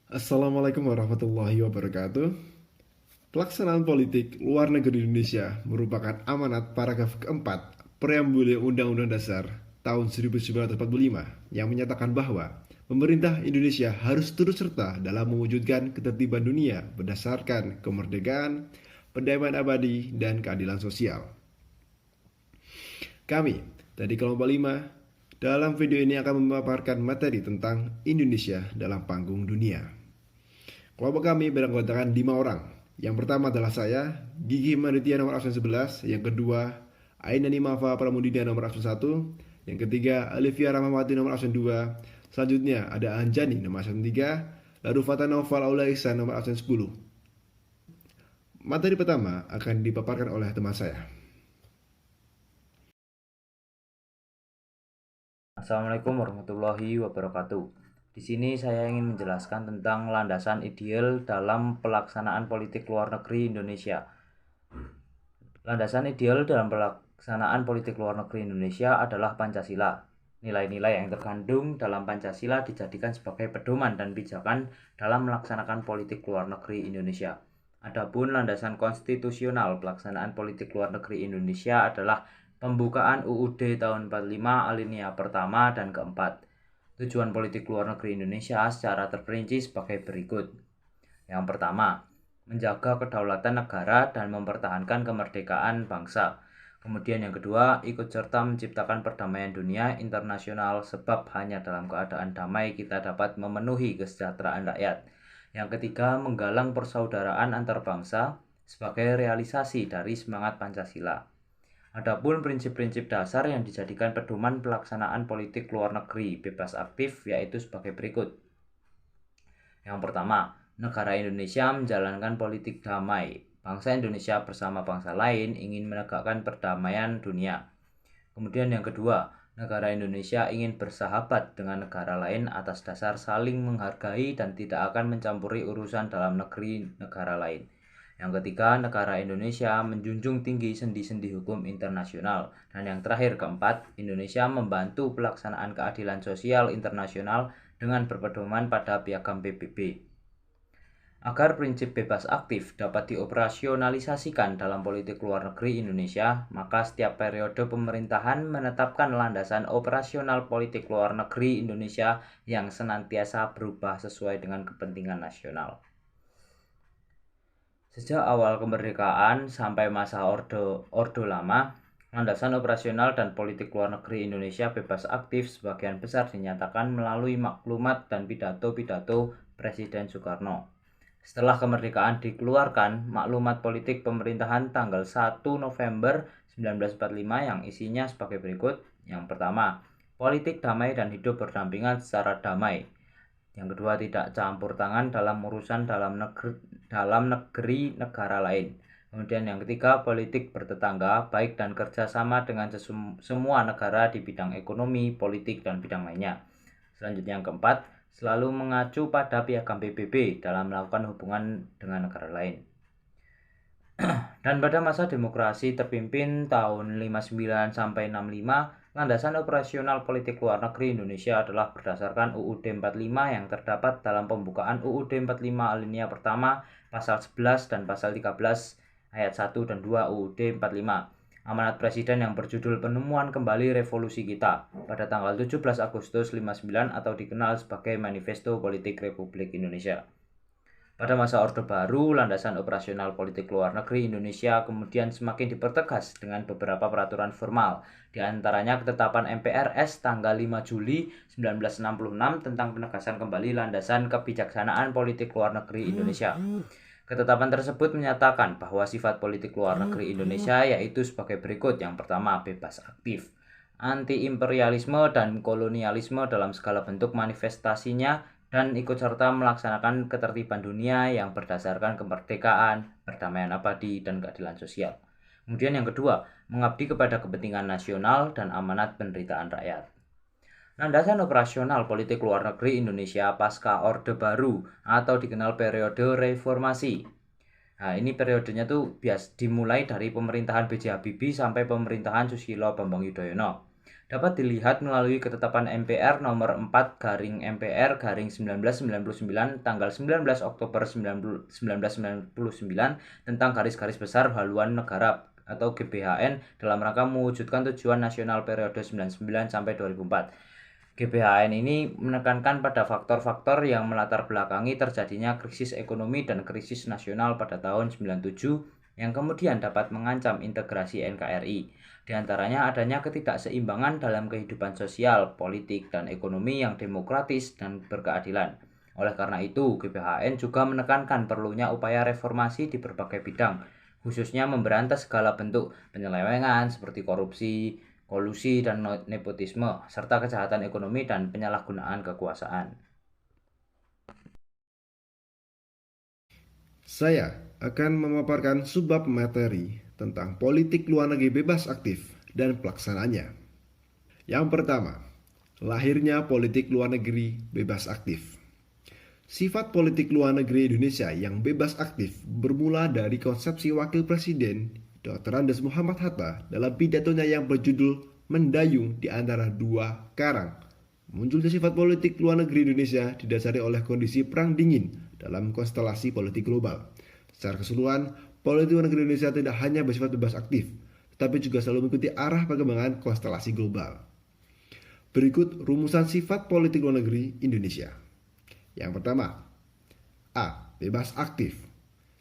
Assalamualaikum warahmatullahi wabarakatuh. Pelaksanaan politik luar negeri Indonesia merupakan amanat paragraf keempat Preambule Undang-Undang Dasar tahun 1945 yang menyatakan bahwa pemerintah Indonesia harus turut serta dalam mewujudkan ketertiban dunia berdasarkan kemerdekaan, perdamaian abadi, dan keadilan sosial. Kami dari kelompok 5 dalam video ini akan memaparkan materi tentang Indonesia dalam panggung dunia. Kelompok kami beranggotakan 5 orang. Yang pertama adalah saya, Gigi Maditya nomor absen 11. Yang kedua, Aina Nimafa Pramudina nomor absen 1. Yang ketiga, Olivia Rahmawati nomor absen 2. Selanjutnya ada Anjani nomor absen 3. Lalu Fata Naufal Aula Ihsan nomor absen 10. Materi pertama akan dipaparkan oleh teman saya. Assalamualaikum warahmatullahi wabarakatuh. Di sini saya ingin menjelaskan tentang landasan ideal dalam pelaksanaan politik luar negeri Indonesia. Landasan ideal dalam pelaksanaan politik luar negeri Indonesia adalah Pancasila. Nilai-nilai yang terkandung dalam Pancasila dijadikan sebagai pedoman dan pijakan dalam melaksanakan politik luar negeri Indonesia. Adapun landasan konstitusional pelaksanaan politik luar negeri Indonesia adalah pembukaan UUD tahun 45 alinea pertama dan keempat. Tujuan politik luar negeri Indonesia secara terperinci sebagai berikut. Yang pertama, menjaga kedaulatan negara dan mempertahankan kemerdekaan bangsa. Kemudian yang kedua, ikut serta menciptakan perdamaian dunia internasional sebab hanya dalam keadaan damai kita dapat memenuhi kesejahteraan rakyat. Yang ketiga, menggalang persaudaraan antar bangsa sebagai realisasi dari semangat Pancasila. Adapun prinsip-prinsip dasar yang dijadikan pedoman pelaksanaan politik luar negeri bebas aktif yaitu sebagai berikut. Yang pertama, negara Indonesia menjalankan politik damai. Bangsa Indonesia bersama bangsa lain ingin menegakkan perdamaian dunia. Kemudian yang kedua, negara Indonesia ingin bersahabat dengan negara lain atas dasar saling menghargai dan tidak akan mencampuri urusan dalam negeri negara lain. Yang ketiga, negara Indonesia menjunjung tinggi sendi-sendi hukum internasional. Dan yang terakhir, keempat, Indonesia membantu pelaksanaan keadilan sosial internasional dengan berpedoman pada piagam PBB. Agar prinsip bebas aktif dapat dioperasionalisasikan dalam politik luar negeri Indonesia, maka setiap periode pemerintahan menetapkan landasan operasional politik luar negeri Indonesia yang senantiasa berubah sesuai dengan kepentingan nasional. Sejak awal kemerdekaan sampai masa Orde Lama, landasan operasional dan politik luar negeri Indonesia bebas aktif sebagian besar dinyatakan melalui maklumat dan pidato-pidato Presiden Soekarno. Setelah kemerdekaan dikeluarkan, maklumat politik pemerintahan tanggal 1 November 1945 yang isinya sebagai berikut. Yang pertama, politik damai dan hidup berdampingan secara damai. Yang kedua, tidak campur tangan dalam urusan dalam negeri negara lain. Kemudian yang ketiga, politik bertetangga, baik dan kerjasama dengan semua negara di bidang ekonomi, politik, dan bidang lainnya. Selanjutnya yang keempat, selalu mengacu pada piagam PBB dalam melakukan hubungan dengan negara lain. Dan pada masa demokrasi terpimpin tahun 59 sampai 65, landasan operasional politik luar negeri Indonesia adalah berdasarkan UUD 45 yang terdapat dalam pembukaan UUD 45 alinea pertama pasal 11 dan pasal 13 ayat 1 dan 2 UUD 45. Amanat Presiden yang berjudul Penemuan Kembali Revolusi Kita pada tanggal 17 Agustus 59 atau dikenal sebagai Manifesto Politik Republik Indonesia. Pada masa Orde Baru, landasan operasional politik luar negeri Indonesia kemudian semakin dipertegas dengan beberapa peraturan formal, di antaranya ketetapan MPRS tanggal 5 Juli 1966 tentang penegasan kembali landasan kebijaksanaan politik luar negeri Indonesia. Ketetapan tersebut menyatakan bahwa sifat politik luar negeri Indonesia yaitu sebagai berikut. Yang pertama, bebas aktif, anti-imperialisme dan kolonialisme dalam segala bentuk manifestasinya, dan ikut serta melaksanakan ketertiban dunia yang berdasarkan kemerdekaan, perdamaian abadi, dan keadilan sosial. Kemudian yang kedua, mengabdi kepada kepentingan nasional dan amanat penderitaan rakyat. Landasan operasional politik luar negeri Indonesia pasca Orde Baru atau dikenal periode reformasi. Nah, ini periodenya tuh dimulai dari pemerintahan B.J. Habibie sampai pemerintahan Susilo Bambang Yudhoyono. dapat dilihat melalui ketetapan MPR nomor 4/MPR/1999 tanggal 19 Oktober 1999 tentang garis-garis besar haluan negara atau GBHN dalam rangka mewujudkan tujuan nasional periode 99 sampai 2004. GBHN ini menekankan pada faktor-faktor yang melatar belakangi terjadinya krisis ekonomi dan krisis nasional pada tahun 97 yang kemudian dapat mengancam integrasi NKRI. Di antaranya adanya ketidakseimbangan dalam kehidupan sosial, politik, dan ekonomi yang demokratis dan berkeadilan. Oleh karena itu, GBHN juga menekankan perlunya upaya reformasi di berbagai bidang, khususnya memberantas segala bentuk penyelewengan seperti korupsi, kolusi dan nepotisme, serta kejahatan ekonomi dan penyalahgunaan kekuasaan. Saya akan memaparkan subbab materi tentang politik luar negeri bebas aktif dan pelaksanaannya. Yang pertama, lahirnya politik luar negeri bebas aktif. Sifat politik luar negeri Indonesia yang bebas aktif bermula dari konsepsi Wakil Presiden Dr. Andes Muhammad Hatta dalam pidatonya yang berjudul Mendayung di Antara Dua Karang. Munculnya sifat politik luar negeri Indonesia didasari oleh kondisi perang dingin dalam konstelasi politik global. Secara keseluruhan, politik luar negeri Indonesia tidak hanya bersifat bebas aktif, tetapi juga selalu mengikuti arah perkembangan konstelasi global. Berikut rumusan sifat politik luar negeri Indonesia. Yang pertama, A. Bebas aktif.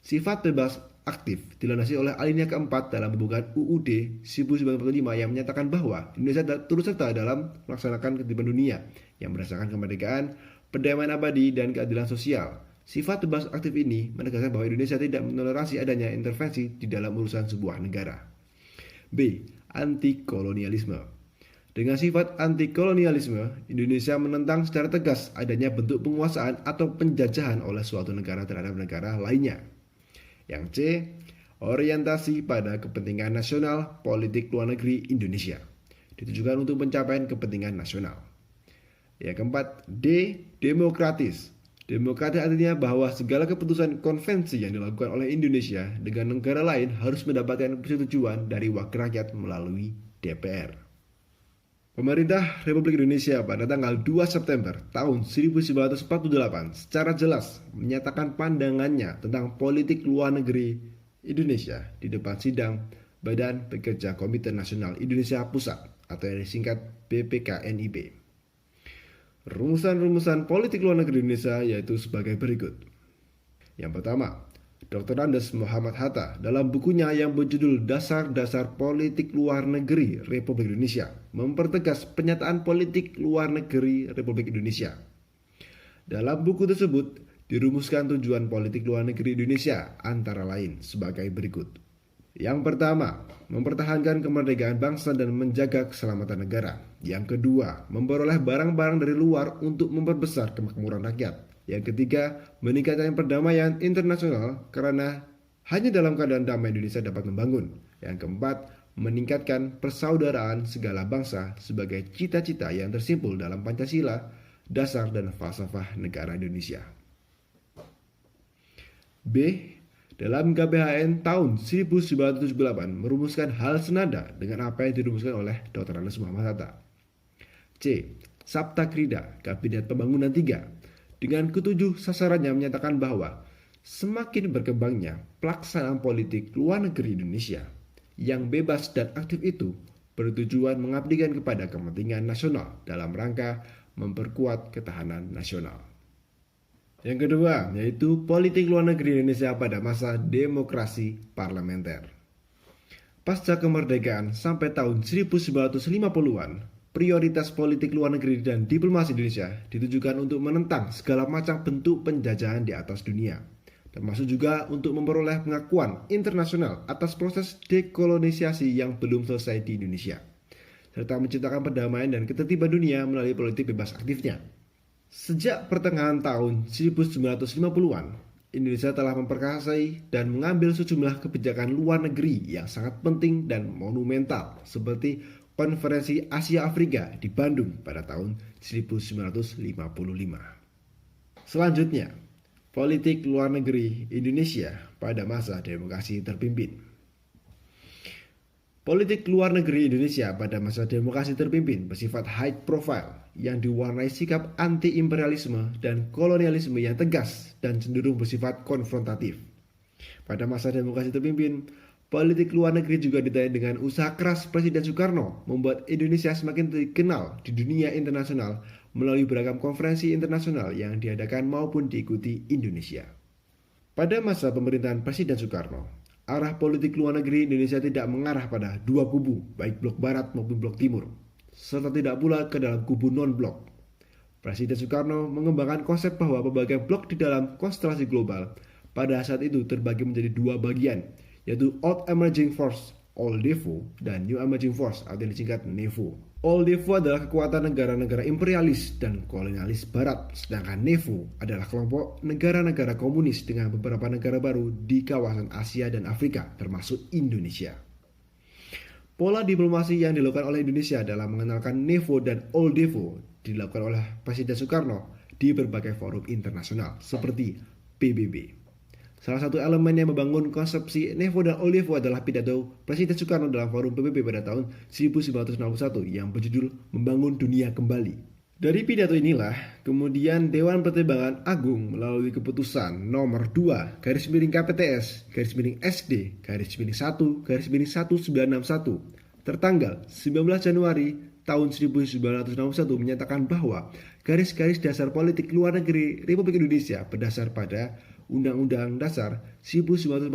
Sifat bebas aktif dilandasi oleh alinea keempat dalam pembukaan UUD 1945 yang menyatakan bahwa Indonesia turut serta dalam melaksanakan ketertiban dunia yang berdasarkan kemerdekaan, perdamaian abadi, dan keadilan sosial. Sifat bebas aktif ini menegaskan bahwa Indonesia tidak menoleransi adanya intervensi di dalam urusan sebuah negara. B. Anti-kolonialisme. Dengan sifat anti-kolonialisme, Indonesia menentang secara tegas adanya bentuk penguasaan atau penjajahan oleh suatu negara terhadap negara lainnya. Yang C. Orientasi pada kepentingan nasional politik luar negeri Indonesia, ditujukan untuk pencapaian kepentingan nasional. Yang keempat, D. Demokratis. Demokratis artinya bahwa segala keputusan konvensi yang dilakukan oleh Indonesia dengan negara lain harus mendapatkan persetujuan dari wakil rakyat melalui DPR. Pemerintah Republik Indonesia pada tanggal 2 September tahun 1948 secara jelas menyatakan pandangannya tentang politik luar negeri Indonesia di depan sidang Badan Pekerja Komite Nasional Indonesia Pusat atau yang disingkat BPKNIP. Rumusan-rumusan politik luar negeri Indonesia yaitu sebagai berikut. Yang pertama, Dr. Andes Muhammad Hatta dalam bukunya yang berjudul Dasar-Dasar Politik Luar Negeri Republik Indonesia mempertegas penyataan politik luar negeri Republik Indonesia. Dalam buku tersebut dirumuskan tujuan politik luar negeri Indonesia antara lain sebagai berikut. Yang pertama, mempertahankan kemerdekaan bangsa dan menjaga keselamatan negara. Yang kedua, memperoleh barang-barang dari luar untuk memperbesar kemakmuran rakyat. Yang ketiga, meningkatkan perdamaian internasional karena hanya dalam keadaan damai Indonesia dapat membangun. Yang keempat, meningkatkan persaudaraan segala bangsa sebagai cita-cita yang tersimpul dalam Pancasila, dasar dan falsafah negara Indonesia. B. Dalam GBHN tahun 1978 merumuskan hal senada dengan apa yang dirumuskan oleh Dr. Andes Muhammad Hatta. C. Sabta Krida Kabinet Pembangunan 3 dengan ketujuh sasarannya menyatakan bahwa semakin berkembangnya pelaksanaan politik luar negeri Indonesia yang bebas dan aktif itu bertujuan mengabdikan kepada kepentingan nasional dalam rangka memperkuat ketahanan nasional. Yang kedua, yaitu politik luar negeri Indonesia pada masa demokrasi parlementer. Pasca kemerdekaan sampai tahun 1950-an, prioritas politik luar negeri dan diplomasi Indonesia ditujukan untuk menentang segala macam bentuk penjajahan di atas dunia, termasuk juga untuk memperoleh pengakuan internasional atas proses dekolonisasi yang belum selesai di Indonesia, serta menciptakan perdamaian dan ketertiban dunia melalui politik bebas aktifnya. Sejak pertengahan tahun 1950-an, Indonesia telah memperkasai dan mengambil sejumlah kebijakan luar negeri yang sangat penting dan monumental seperti Konferensi Asia Afrika di Bandung pada tahun 1955. Selanjutnya, politik luar negeri Indonesia pada masa demokrasi terpimpin. Politik luar negeri Indonesia pada masa demokrasi terpimpin bersifat high profile yang diwarnai sikap anti-imperialisme dan kolonialisme yang tegas dan cenderung bersifat konfrontatif. Pada masa demokrasi terpimpin, politik luar negeri juga ditandai dengan usaha keras Presiden Soekarno membuat Indonesia semakin dikenal di dunia internasional melalui beragam konferensi internasional yang diadakan maupun diikuti Indonesia. Pada masa pemerintahan Presiden Soekarno, arah politik luar negeri Indonesia tidak mengarah pada dua kubu, baik blok barat maupun blok timur, serta tidak pula ke dalam kubu non-blok. Presiden Soekarno mengembangkan konsep bahwa pembagian blok di dalam konstelasi global pada saat itu terbagi menjadi dua bagian, yaitu Old Emerging Force (OLDEFO) dan New Emerging Force atau yang disingkat NEVO. OLDEFO adalah kekuatan negara-negara imperialis dan kolonialis barat, sedangkan NEVO adalah kelompok negara-negara komunis dengan beberapa negara baru di kawasan Asia dan Afrika, termasuk Indonesia. Pola diplomasi yang dilakukan oleh Indonesia dalam mengenalkan NEVO dan OLDEFO dilakukan oleh Presiden Soekarno di berbagai forum internasional seperti PBB. Salah satu elemen yang membangun konsepsi NEVO dan OLDEFO adalah pidato Presiden Soekarno dalam forum PBB pada tahun 1961 yang berjudul Membangun Dunia Kembali. Dari pidato inilah, kemudian Dewan Pertimbangan Agung melalui keputusan nomor 2 /KPTS/SD/1/1961 tertanggal 19 Januari tahun 1961 menyatakan bahwa garis-garis dasar politik luar negeri Republik Indonesia berdasar pada Undang-Undang Dasar 1945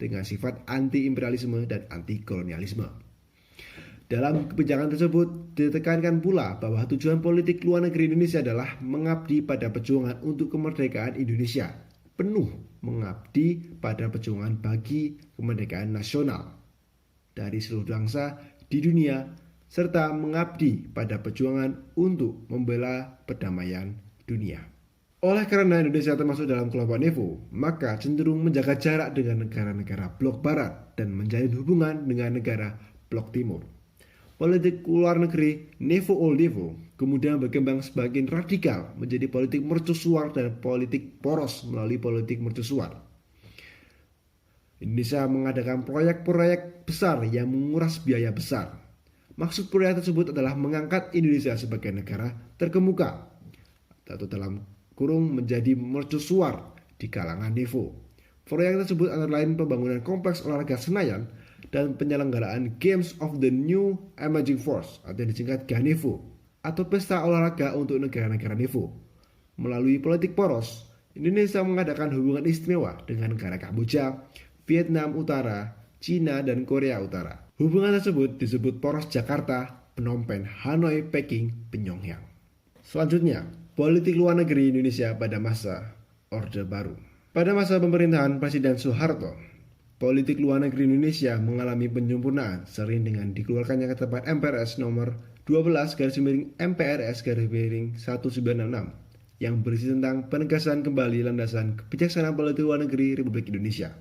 dengan sifat anti-imperialisme dan anti-kolonialisme. Dalam kebijakan tersebut ditekankan pula bahwa tujuan politik luar negeri Indonesia adalah mengabdi pada perjuangan untuk kemerdekaan Indonesia, penuh mengabdi pada perjuangan bagi kemerdekaan nasional dari seluruh bangsa di dunia, serta mengabdi pada perjuangan untuk membela perdamaian dunia. Oleh karena Indonesia termasuk dalam kelompok NEVO, maka cenderung menjaga jarak dengan negara-negara blok barat dan menjalin hubungan dengan negara blok timur. Politik luar negeri NEVO-OLDEFO kemudian berkembang semakin radikal menjadi politik mercusuar dan politik poros melalui politik mercusuar. Indonesia mengadakan proyek-proyek besar yang menguras biaya besar. Maksud proyek tersebut adalah mengangkat Indonesia sebagai negara terkemuka atau dalam kurung menjadi mercusuar di kalangan NEVO. Proyek tersebut antara lain pembangunan kompleks olahraga Senayan dan penyelenggaraan Games of the New Emerging Force atau yang disingkat GANEVO atau pesta olahraga untuk negara-negara NEVO. Melalui politik poros, Indonesia mengadakan hubungan istimewa dengan negara Kamboja, Vietnam Utara, Cina, dan Korea Utara. Hubungan tersebut disebut poros Jakarta, Phnom Penh, Hanoi, Peking, Pyongyang. Selanjutnya, politik luar negeri Indonesia pada masa Orde Baru. Pada masa pemerintahan Presiden Soeharto, politik luar negeri Indonesia mengalami penyempurnaan sering dengan dikeluarkannya ketetapan MPRS nomor 12/MPRS/1966 yang berisi tentang penegasan kembali landasan kebijaksanaan politik luar negeri Republik Indonesia.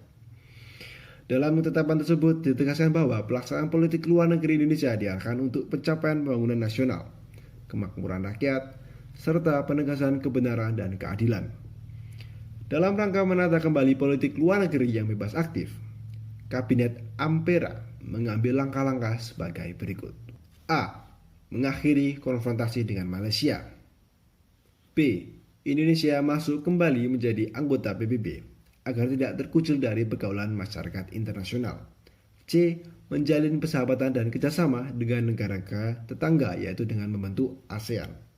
Dalam ketetapan tersebut ditegaskan bahwa pelaksanaan politik luar negeri Indonesia diarahkan untuk pencapaian pembangunan nasional, kemakmuran rakyat, serta penegasan kebenaran dan keadilan. Dalam rangka menata kembali politik luar negeri yang bebas aktif, Kabinet Ampera mengambil langkah-langkah sebagai berikut. A. Mengakhiri konfrontasi dengan Malaysia. B. Indonesia masuk kembali menjadi anggota PBB agar tidak terkucil dari pergaulan masyarakat internasional. C. Menjalin persahabatan dan kerjasama dengan negara-negara tetangga, yaitu dengan membentuk ASEAN.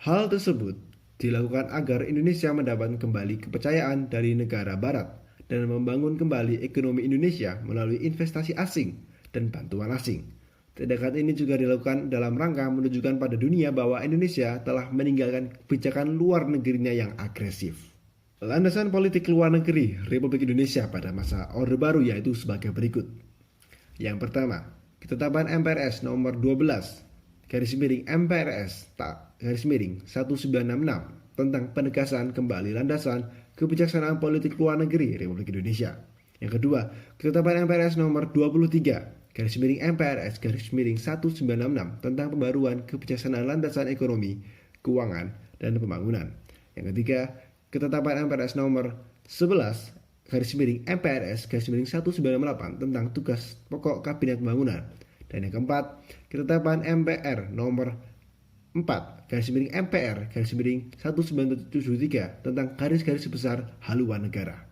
Hal tersebut dilakukan agar Indonesia mendapat kembali kepercayaan dari negara barat dan membangun kembali ekonomi Indonesia melalui investasi asing dan bantuan asing. Tindakan ini juga dilakukan dalam rangka menunjukkan pada dunia bahwa Indonesia telah meninggalkan kebijakan luar negerinya yang agresif. Landasan politik luar negeri Republik Indonesia pada masa Orde Baru yaitu sebagai berikut. Yang pertama, ketetapan MPRS nomor 12/MPRS/1966 tentang penegasan kembali landasan kebijaksanaan politik luar negeri Republik Indonesia. Yang kedua, ketetapan MPRS nomor 23/MPRS/1966 tentang pembaruan kebijaksanaan landasan ekonomi, keuangan, dan pembangunan. Yang ketiga, ketetapan MPRS nomor 11 MPRS-198 tentang tugas pokok Kabinet Pembangunan. Dan yang keempat, ketetapan MPR nomor 4/MPR-1973 tentang garis-garis besar haluan negara.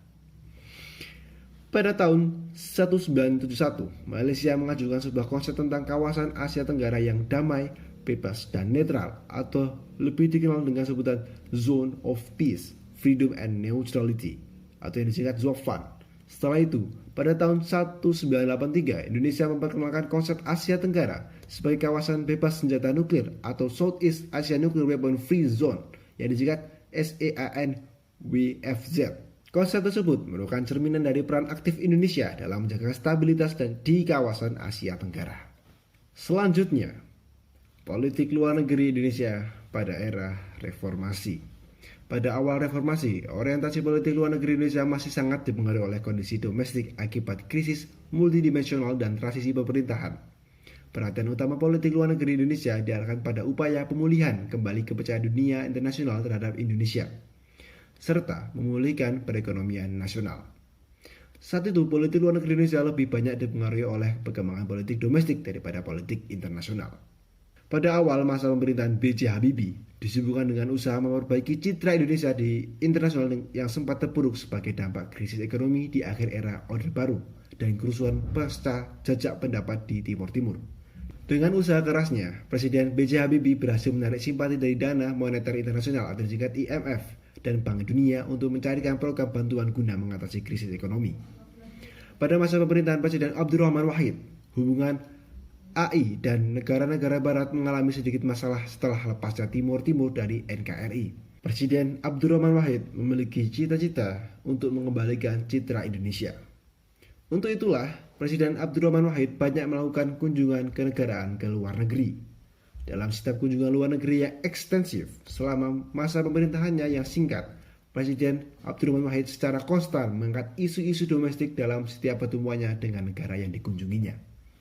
Pada tahun 1971, Malaysia mengajukan sebuah konsep tentang kawasan Asia Tenggara yang damai, bebas, dan netral, atau lebih dikenal dengan sebutan Zone of Peace, Freedom and Neutrality, atau yang disingkat ZOFAN. Setelah itu, pada tahun 1983, Indonesia memperkenalkan konsep Asia Tenggara sebagai kawasan bebas senjata nuklir atau Southeast Asia Nuclear Weapon Free Zone, yang disingkat SEANWFZ. Konsep tersebut merupakan cerminan dari peran aktif Indonesia dalam menjaga stabilitas dan di kawasan Asia Tenggara. Selanjutnya, politik luar negeri Indonesia pada era reformasi. Pada awal reformasi, orientasi politik luar negeri Indonesia masih sangat dipengaruhi oleh kondisi domestik akibat krisis multidimensional dan transisi pemerintahan. Perhatian utama politik luar negeri Indonesia diarahkan pada upaya pemulihan kembali kepercayaan dunia internasional terhadap Indonesia, serta memulihkan perekonomian nasional. Saat itu, politik luar negeri Indonesia lebih banyak dipengaruhi oleh perkembangan politik domestik daripada politik internasional. Pada awal masa pemerintahan B.J. Habibie, disibukkan dengan usaha memperbaiki citra Indonesia di internasional yang sempat terpuruk sebagai dampak krisis ekonomi di akhir era Orde Baru dan kerusuhan pasca jajak pendapat di Timur Timur. Dengan usaha kerasnya, Presiden B.J. Habibie berhasil menarik simpati dari Dana Moneter Internasional atau disingkat IMF dan Bank Dunia untuk mencarikan program bantuan guna mengatasi krisis ekonomi. Pada masa pemerintahan Presiden Abdurrahman Wahid, hubungan AI dan negara-negara barat mengalami sedikit masalah setelah lepasnya Timur Timur dari NKRI. Presiden Abdurrahman Wahid memiliki cita-cita untuk mengembalikan citra Indonesia. Untuk itulah, Presiden Abdurrahman Wahid banyak melakukan kunjungan kenegaraan ke luar negeri. Dalam setiap kunjungan luar negeri yang ekstensif selama masa pemerintahannya yang singkat, Presiden Abdurrahman Wahid secara konstan mengangkat isu-isu domestik dalam setiap pertemuannya dengan negara yang dikunjunginya.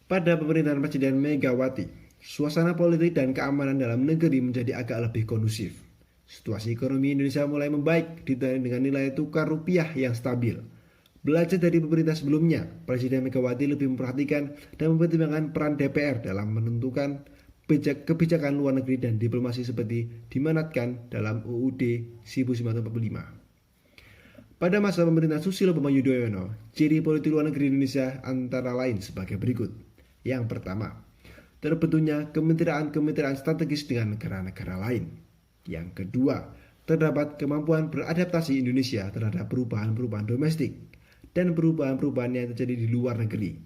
Pada pemerintahan Presiden Megawati, suasana politik dan keamanan dalam negeri menjadi agak lebih kondusif. Situasi ekonomi Indonesia mulai membaik ditandai dengan nilai tukar rupiah yang stabil. Belajar dari pemerintah sebelumnya, Presiden Megawati lebih memperhatikan dan mempertimbangkan peran DPR dalam menentukan kebijakan luar negeri dan diplomasi seperti dimanatkan dalam UUD 1945. Pada masa pemerintahan Susilo Bambang Yudhoyono, ciri politik luar negeri Indonesia antara lain sebagai berikut. Yang pertama, terbentuknya kemitraan strategis dengan negara-negara lain. Yang kedua, terdapat kemampuan beradaptasi Indonesia terhadap perubahan-perubahan domestik dan perubahan-perubahan yang terjadi di luar negeri.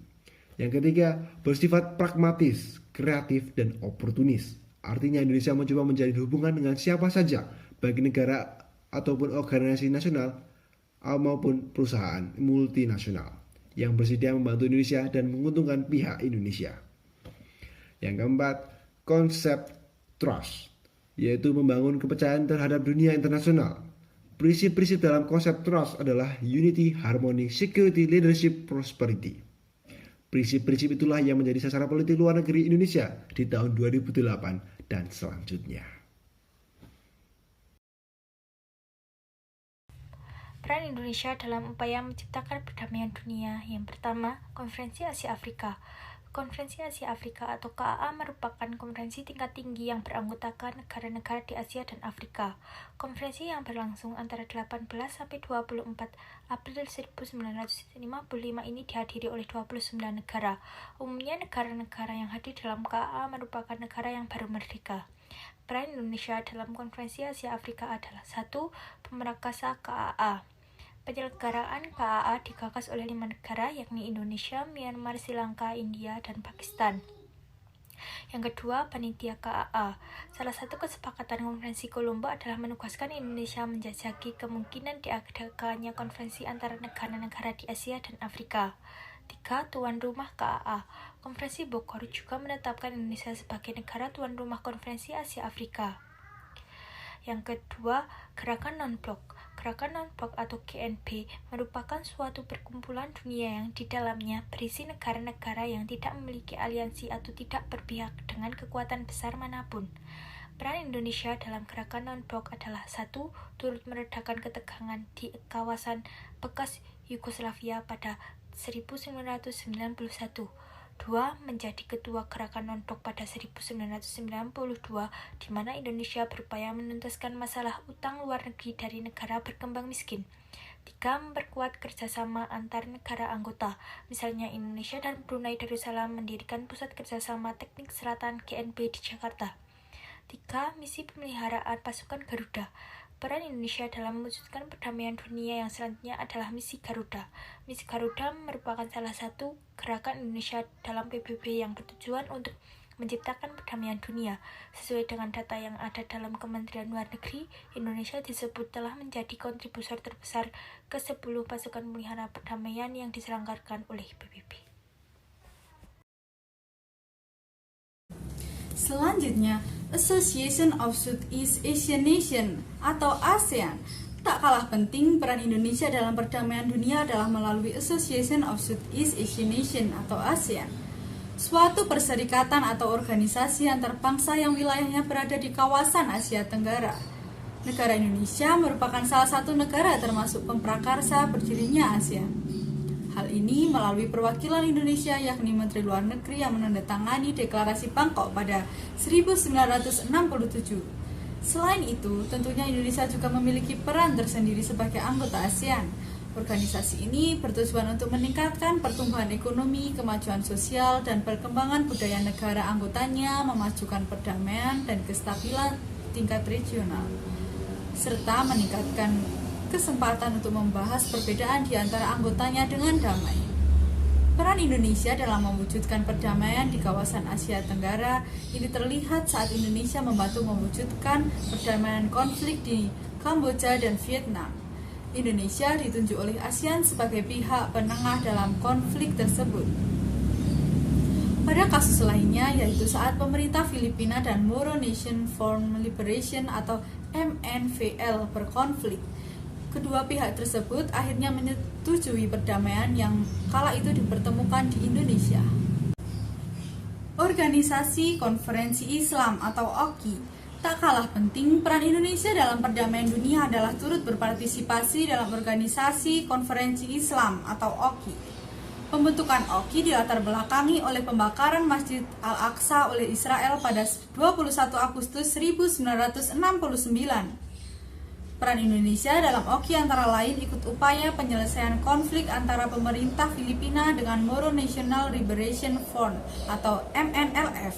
Yang ketiga, bersifat pragmatis, kreatif, dan oportunis. Artinya Indonesia mencoba menjalin hubungan dengan siapa saja, baik negara ataupun organisasi nasional maupun perusahaan multinasional yang bersedia membantu Indonesia dan menguntungkan pihak Indonesia. Yang keempat, konsep trust, yaitu membangun kepercayaan terhadap dunia internasional. Prinsip-prinsip dalam konsep trust adalah unity, harmony, security, leadership, prosperity. Prinsip-prinsip itulah yang menjadi sasaran politik luar negeri Indonesia di tahun 2008 dan selanjutnya. Peran Indonesia dalam upaya menciptakan perdamaian dunia. Yang pertama, Konferensi Asia Afrika. Konferensi Asia Afrika atau KAA merupakan konferensi tingkat tinggi yang beranggotakan negara-negara di Asia dan Afrika. Konferensi yang berlangsung antara 18 sampai 24 April 1955 ini dihadiri oleh 29 negara. Umumnya negara-negara yang hadir dalam KAA merupakan negara yang baru merdeka. Peran Indonesia dalam Konferensi Asia Afrika adalah 1. Pemerakasa KAA. Penyelenggaraan KAA digagas oleh 5 negara, yakni Indonesia, Myanmar, Sri Lanka, India, dan Pakistan. Yang kedua, panitia KAA. Salah satu kesepakatan konferensi Kolombo adalah menugaskan Indonesia menjajaki kemungkinan diadakannya konferensi antara negara-negara di Asia dan Afrika. 3. Tuan rumah KAA. Konferensi Bogor juga menetapkan Indonesia sebagai negara tuan rumah konferensi Asia Afrika. Yang kedua, gerakan non-blok. Gerakan non-blok atau GNB merupakan suatu perkumpulan dunia yang di dalamnya berisi negara-negara yang tidak memiliki aliansi atau tidak berpihak dengan kekuatan besar manapun. Peran Indonesia dalam gerakan non-blok adalah 1. Turut meredakan ketegangan di kawasan bekas Yugoslavia pada 1991. 2. Menjadi ketua Gerakan Non-Blok pada 1992, di mana Indonesia berupaya menuntaskan masalah utang luar negeri dari negara berkembang miskin. 3. Memperkuat kerjasama antar negara anggota, misalnya Indonesia dan Brunei Darussalam mendirikan Pusat Kerjasama Teknik Selatan GNP di Jakarta. 3. Misi pemeliharaan pasukan Garuda. Peran Indonesia dalam mewujudkan perdamaian dunia yang selanjutnya adalah Misi Garuda. Misi Garuda merupakan salah satu gerakan Indonesia dalam PBB yang bertujuan untuk menciptakan perdamaian dunia. Sesuai dengan data yang ada dalam Kementerian Luar Negeri, Indonesia disebut telah menjadi kontributor terbesar ke-10 pasukan pemelihara perdamaian yang diselenggarakan oleh PBB. Selanjutnya, Association of Southeast Asian Nations atau ASEAN. Tak kalah penting, peran Indonesia dalam perdamaian dunia adalah melalui Association of Southeast Asian Nations atau ASEAN. Suatu perserikatan atau organisasi antar bangsa yang wilayahnya berada di kawasan Asia Tenggara. Negara Indonesia merupakan salah satu negara termasuk pemprakarsa berdirinya ASEAN. Hal ini melalui perwakilan Indonesia yakni Menteri Luar Negeri yang menandatangani Deklarasi Bangkok pada 1967. Selain itu, tentunya Indonesia juga memiliki peran tersendiri sebagai anggota ASEAN. Organisasi ini bertujuan untuk meningkatkan pertumbuhan ekonomi, kemajuan sosial, dan perkembangan budaya negara anggotanya, memajukan perdamaian dan kestabilan tingkat regional, serta meningkatkan kesempatan untuk membahas perbedaan di antara anggotanya dengan damai. Peran Indonesia dalam mewujudkan perdamaian di kawasan Asia Tenggara ini terlihat saat Indonesia membantu mewujudkan perdamaian konflik di Kamboja dan Vietnam. Indonesia ditunjuk oleh ASEAN sebagai pihak penengah dalam konflik tersebut. Pada kasus lainnya, yaitu saat pemerintah Filipina dan Moro Nation for Liberation atau MNVL berkonflik, kedua pihak tersebut akhirnya menyetujui perdamaian yang kala itu dipertemukan di Indonesia. Organisasi Konferensi Islam atau OKI. Tak kalah penting, peran Indonesia dalam perdamaian dunia adalah turut berpartisipasi dalam Organisasi Konferensi Islam atau OKI. Pembentukan OKI dilatar belakangi oleh pembakaran Masjid Al-Aqsa oleh Israel pada 21 Agustus 1969. Peran Indonesia dalam OKI antara lain ikut upaya penyelesaian konflik antara pemerintah Filipina dengan Moro National Liberation Front atau MNLF.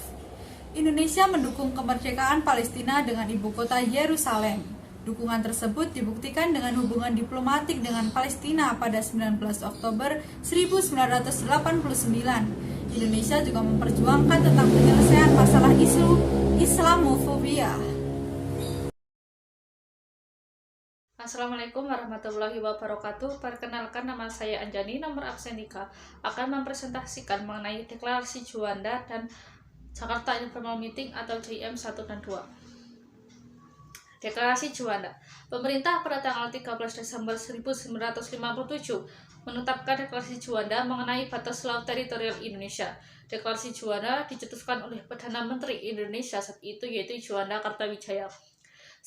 Indonesia mendukung kemerdekaan Palestina dengan ibu kota Yerusalem. Dukungan tersebut dibuktikan dengan hubungan diplomatik dengan Palestina pada 19 Oktober 1989. Indonesia juga memperjuangkan tentang penyelesaian masalah isu Islamofobia. Assalamualaikum warahmatullahi wabarakatuh. Perkenalkan, nama saya Anjani, nomor absen 3, akan mempresentasikan mengenai Deklarasi Juanda dan Jakarta Informal Meeting atau JM 1 dan 2. Deklarasi Juanda. Pemerintah pada tanggal 13 Desember 1957 menetapkan Deklarasi Juanda mengenai batas laut teritorial Indonesia. Deklarasi Juanda dicetuskan oleh Perdana Menteri Indonesia saat itu, yaitu Juanda Kartawijaya.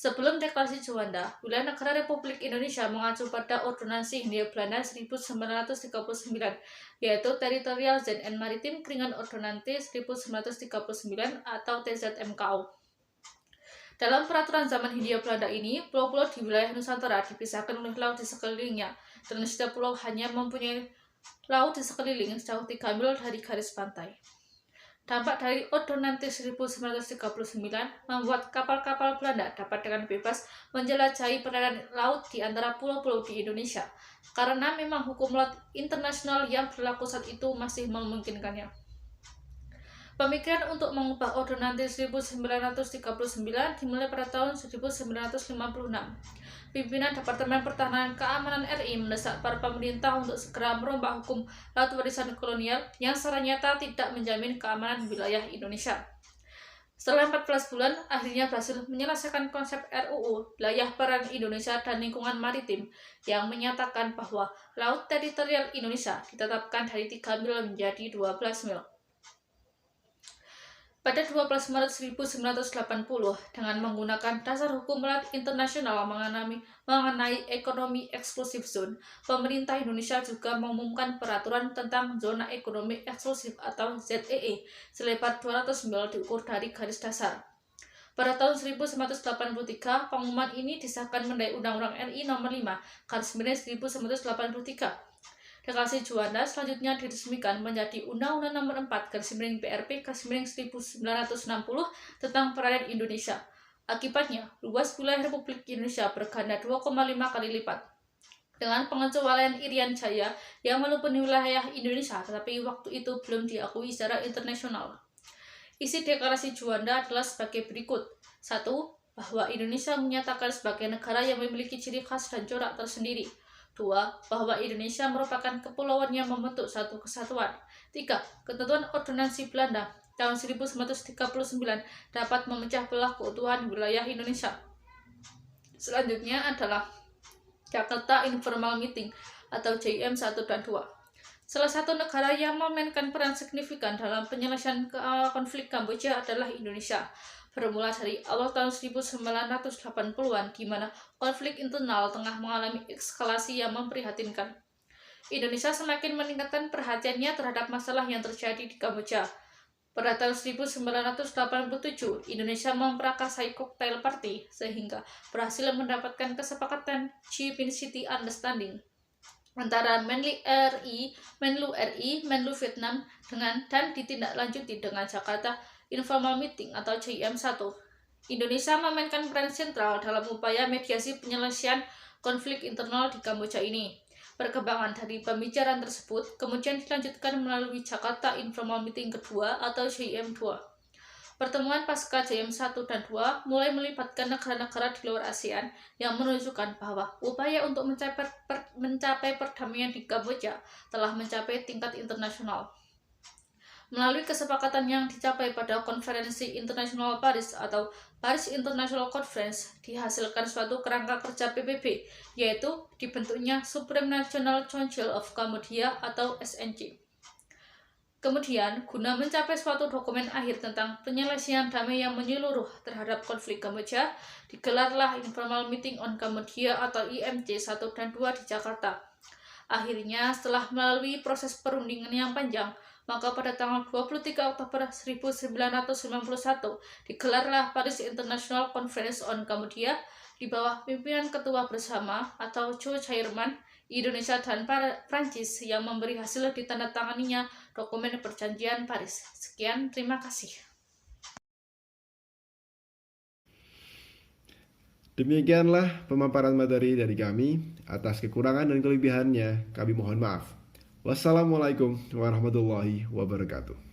Sebelum Deklarasi Juanda, wilayah negara Republik Indonesia mengacu pada Ordonansi Hindia Belanda 1939, yaitu Teritorial Zone and Maritime Kringan Ordonansi 1939 atau TZMKO. Dalam peraturan zaman Hindia Belanda ini, pulau-pulau di wilayah Nusantara dipisahkan oleh laut di sekelilingnya, dan setiap pulau hanya mempunyai laut di sekeliling sejauh 3 mil dari garis pantai. Dampak dari Ordonansi 1939 membuat kapal-kapal Belanda dapat dengan bebas menjelajahi perairan laut di antara pulau-pulau di Indonesia, karena memang hukum laut internasional yang berlaku saat itu masih memungkinkannya. Pemikiran untuk mengubah Ordonansi 1939 dimulai pada tahun 1956. Pimpinan Departemen Pertahanan Keamanan RI mendesak para pemerintah untuk segera merombak hukum laut warisan kolonial yang secara nyata tidak menjamin keamanan wilayah Indonesia. Setelah 14 bulan, akhirnya berhasil menyelesaikan konsep RUU Wilayah Peran Indonesia dan Lingkungan Maritim yang menyatakan bahwa laut teritorial Indonesia ditetapkan dari 3 mil menjadi 12 mil. Pada 12 Maret 1980, dengan menggunakan dasar hukum internasional mengenai ekonomi eksklusif zone, pemerintah Indonesia juga mengumumkan peraturan tentang zona ekonomi eksklusif atau ZEE selebar 200 mil diukur dari garis dasar. Pada tahun 1983, pengumuman ini disahkan mengenai Undang-Undang RI Nomor 5/1983. Deklarasi Juanda selanjutnya diresmikan menjadi Undang-Undang Nomor 4/PRP/1960 tentang perairan Indonesia. Akibatnya, luas wilayah Republik Indonesia berganda 2,5 kali lipat. Dengan pengecualian Irian Jaya yang meluput wilayah Indonesia, tetapi waktu itu belum diakui secara internasional. Isi deklarasi Juanda adalah sebagai berikut. 1. Bahwa Indonesia menyatakan sebagai negara yang memiliki ciri khas dan corak tersendiri. 2. Bahwa Indonesia merupakan kepulauan yang membentuk satu kesatuan. 3. Ketentuan Ordonansi Belanda tahun 1939 dapat memecah belah keutuhan wilayah Indonesia. Selanjutnya adalah Jakarta Informal Meeting atau JM 1 dan 2. Salah satu negara yang memainkan peran signifikan dalam penyelesaian konflik Kamboja adalah Indonesia. Bermula dari awal tahun 1980-an, di mana konflik internal tengah mengalami eskalasi yang memprihatinkan. Indonesia semakin meningkatkan perhatiannya terhadap masalah yang terjadi di Kamboja. Pada tahun 1987, Indonesia memprakarsai Cocktail Party sehingga berhasil mendapatkan kesepakatan Chi-Binh City Understanding antara Menlu RI, Menlu Vietnam dan ditindaklanjuti dengan Jakarta Informal Meeting atau JM1. Indonesia memainkan peran sentral dalam upaya mediasi penyelesaian konflik internal di Kamboja ini. Perkembangan dari pembicaraan tersebut kemudian dilanjutkan melalui Jakarta Informal Meeting kedua atau JM2. Pertemuan pasca JM1 dan 2 mulai melibatkan negara-negara di luar ASEAN yang menunjukkan bahwa upaya untuk mencapai perdamaian di Kamboja telah mencapai tingkat internasional. Melalui kesepakatan yang dicapai pada Konferensi Internasional Paris atau Paris International Conference, dihasilkan suatu kerangka kerja PBB, yaitu dibentuknya Supreme National Council of Cambodia atau SNC. Kemudian, guna mencapai suatu dokumen akhir tentang penyelesaian damai yang menyeluruh terhadap konflik Kamboja, digelarlah Informal Meeting on Cambodia atau IMC 1 dan 2 di Jakarta. Akhirnya, setelah melalui proses perundingan yang panjang, maka pada tanggal 23 Oktober 1991 digelarlah Paris International Conference on Cambodia di bawah pimpinan ketua bersama atau co-chairman Indonesia dan Prancis yang memberi hasil ditandatanganinya dokumen perjanjian Paris. Sekian, terima kasih. Demikianlah pemaparan materi dari kami. Atas kekurangan dan kelebihannya, kami mohon maaf. Wassalamualaikum warahmatullahi wabarakatuh.